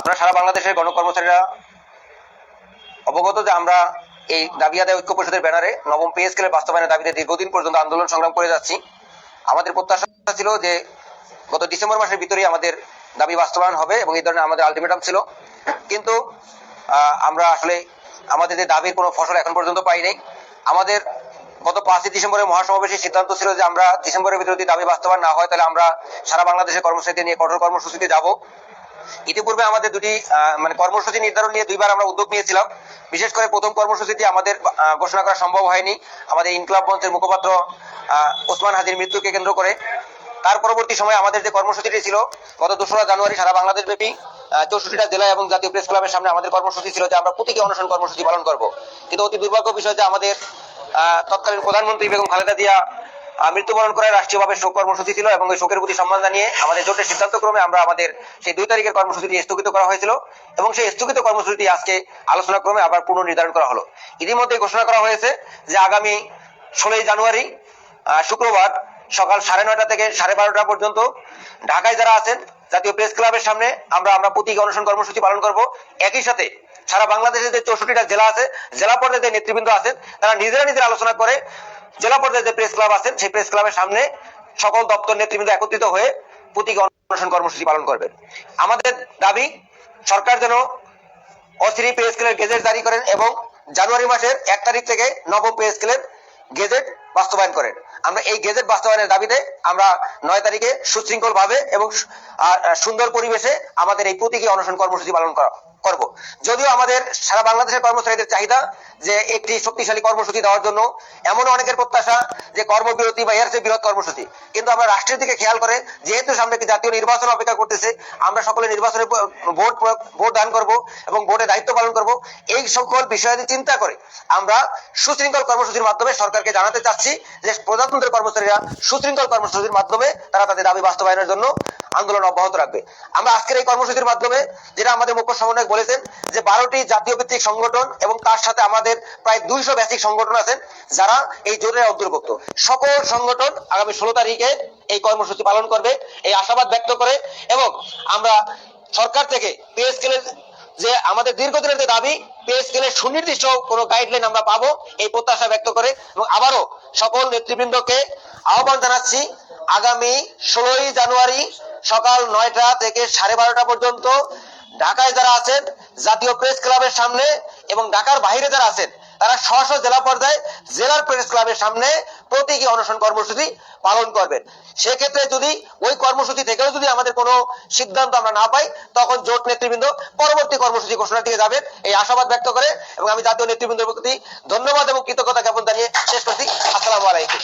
আপনারা সারা বাংলাদেশের গণকর্মচারীরা অবগত যে আমরা এই দাবি আদায় ঐক্য পরিষদের ব্যানারে নবম পে স্কেলের বাস্তবায়নের দাবিতে দীর্ঘদিন পর্যন্ত আন্দোলন সংগ্রাম করে যাচ্ছি। আমাদের প্রত্যাশা ছিল যে গত ডিসেম্বর মাসের ভিতরেই আমাদের দাবি বাস্তবায়ন হবে এবং এই ধরনের আমাদের আলটিমেটাম ছিল, কিন্তু আমরা আসলে আমাদের যে দাবির কোনো ফসল এখন পর্যন্ত পাই নাই। আমাদের গত 5 ডিসেম্বরের মহাসমাবেশের সিদ্ধান্ত ছিল যে আমরা ডিসেম্বরের ভিতরে যদি দাবি বাস্তবায়ন না হয় তাহলে আমরা সারা বাংলাদেশের কর্মসূচি নিয়ে কঠোর কর্মসূচিতে যাব। ইতিপূর্বে আমাদের দুটি কর্মসূচি নির্ধারণ নিয়ে দুইবার আমরা উদ্যোগ নিয়েছিলাম। বিশেষ করে প্রথম কর্মসূচিটি আমাদের ঘোষণা করা সম্ভব হয়নি আমাদের ইনকলাব মঞ্চের মুখপাত্র ওসমান হাদির মৃত্যুকে কেন্দ্র করে। তার পরবর্তী সময়ে আমাদের যে কর্মসূচিটি ছিল গত 2রা জানুয়ারি সারা বাংলাদেশ ব্যাপী 64টা জেলা এবং জাতীয় প্রেস ক্লাবের সামনে আমাদের কর্মসূচি ছিল যে আমরা প্রতীকী অনশন কর্মসূচি পালন করব। কিন্তু অতি দুর্ভাগ্য বিষয় যে আমাদের তৎকালীন প্রধানমন্ত্রী বেগম খালেদা জিয়া মৃত্যুবরণ করে রাষ্ট্রীয়ভাবে শোক কর্মসূচি ছিল এবং ওই শোকের প্রতি সম্মান জানিয়ে আমাদের জোটের সিদ্ধান্ত ক্রমে আমাদের সেই 2 তারিখের কর্মসূচিটি স্থগিত করা হয়েছিল এবং সেই স্থগিত কর্মসূচিটি আজকে আলোচনা ক্রমে আবার পুনর্নির্ধারণ করা হলো। ইতিমধ্যে ঘোষণা করা হয়েছে যে আগামী 16 জানুয়ারি শুক্রবার সকাল 9:30 থেকে 12:30 পর্যন্ত ঢাকায় যারা আছেন জাতীয় প্রেস ক্লাবের সামনে আমরা প্রতীকী অনশন কর্মসূচি পালন করব। একই সাথে সারা বাংলাদেশের যে 64টা জেলা আছে, জেলা পর্যায়ে যে নেতৃবৃন্দ আছেন তারা নিজেরা আলোচনা করে জেলা পর্যায়ে যে প্রেস ক্লাব আছেন সেই প্রেস ক্লাবের সামনে সকল দপ্তর নেতৃবৃন্দ একত্রিত হয়ে প্রতীকী অনশন কর্মসূচি পালন করবেন। আমাদের দাবি সরকার যেন অস্থির পে স্কেলের গেজেট জারি করেন এবং জানুয়ারি মাসের 1 তারিখ থেকে নবম পে স্কেলের গেজেট বাস্তবায়ন করেন। আমরা এই গেজেট বাস্তবায়নের দাবিতে আমরা 9 তারিখে সুশৃঙ্খল ভাবে এবং সুন্দর পরিবেশে আমাদের এই প্রতীকী অনশন কর্মসূচি পালন করব। যদিও আমাদের সারা বাংলাদেশের কর্মচারীদের চাহিদা যে একটি শক্তিশালী কর্মসূচি দেওয়ার জন্য, এমন অনেকের প্রত্যাশা যে কর্মবিরতি বা এর চেয়ে বৃহৎ কর্মসূচি, কিন্তু আমরা রাষ্ট্রের দিকে খেয়াল করে যেহেতু সামনে একটি জাতীয় নির্বাচন অপেক্ষা করতেছে, আমরা সকলে নির্বাচনে ভোট দান করব এবং ভোটে দায়িত্ব পালন করব। এই সকল বিষয়াদি চিন্তা করে আমরা সুশৃঙ্খল কর্মসূচির মাধ্যমে সরকারকে জানাতে চাচ্ছি যে প্রজাতন্ত্রের কর্মচারীরা সুশৃঙ্খল কর্মসূচির মাধ্যমে তারা তাদের দাবি বাস্তবায়নের জন্য আন্দোলন অব্যাহত রাখবে। আমরা আজকের এই কর্মসূচির মাধ্যমে যেটা আমাদের মুখ্য সমন্বয়ক বলেছেন যে 12টি জাতীয় ভিত্তিক সংগঠন এবং তার সাথে আমাদের প্রায় 200 বেসিক সংগঠন আছেন যারা এই জোটের অন্তর্ভুক্ত। সকল সংগঠন আগামী 16 তারিখে এই কর্মসূচি পালন করবে এই আশাবাদ ব্যক্ত করে এবং আমরা সরকার থেকে পে স্কেলের যে আমাদের দীর্ঘদিনের যে দাবি পে স্কেলের সুনির্দিষ্ট কোনো গাইডলাইন আমরা পাবো এই প্রত্যাশা ব্যক্ত করে এবং আবারও সকল নেতৃবৃন্দকে আহ্বান জানাচ্ছি আগামী 16 জানুয়ারি সকাল 9টা থেকে 12:30 পর্যন্ত ঢাকায় যারা আছেন জাতীয় প্রেস ক্লাবের সামনে এবং ঢাকার বাইরে যারা আছেন তারা স্ব জেলা পর্যায়ে জেলার প্রেস ক্লাবের সামনে প্রতীকী অনশন কর্মসূচি পালন করবেন। সেক্ষেত্রে যদি ওই কর্মসূচি থেকেও যদি আমাদের কোনো সিদ্ধান্ত আমরা না পাই তখন জোট নেতৃবৃন্দ পরবর্তী কর্মসূচি ঘোষণা দিয়ে যাবেন এই আশাবাদ ব্যক্ত করে এবং আমি জাতীয় নেতৃবৃন্দের প্রতি ধন্যবাদ এবং কৃতজ্ঞতা জ্ঞাপন জানিয়ে শেষ করছি। আসসালামু আলাইকুম।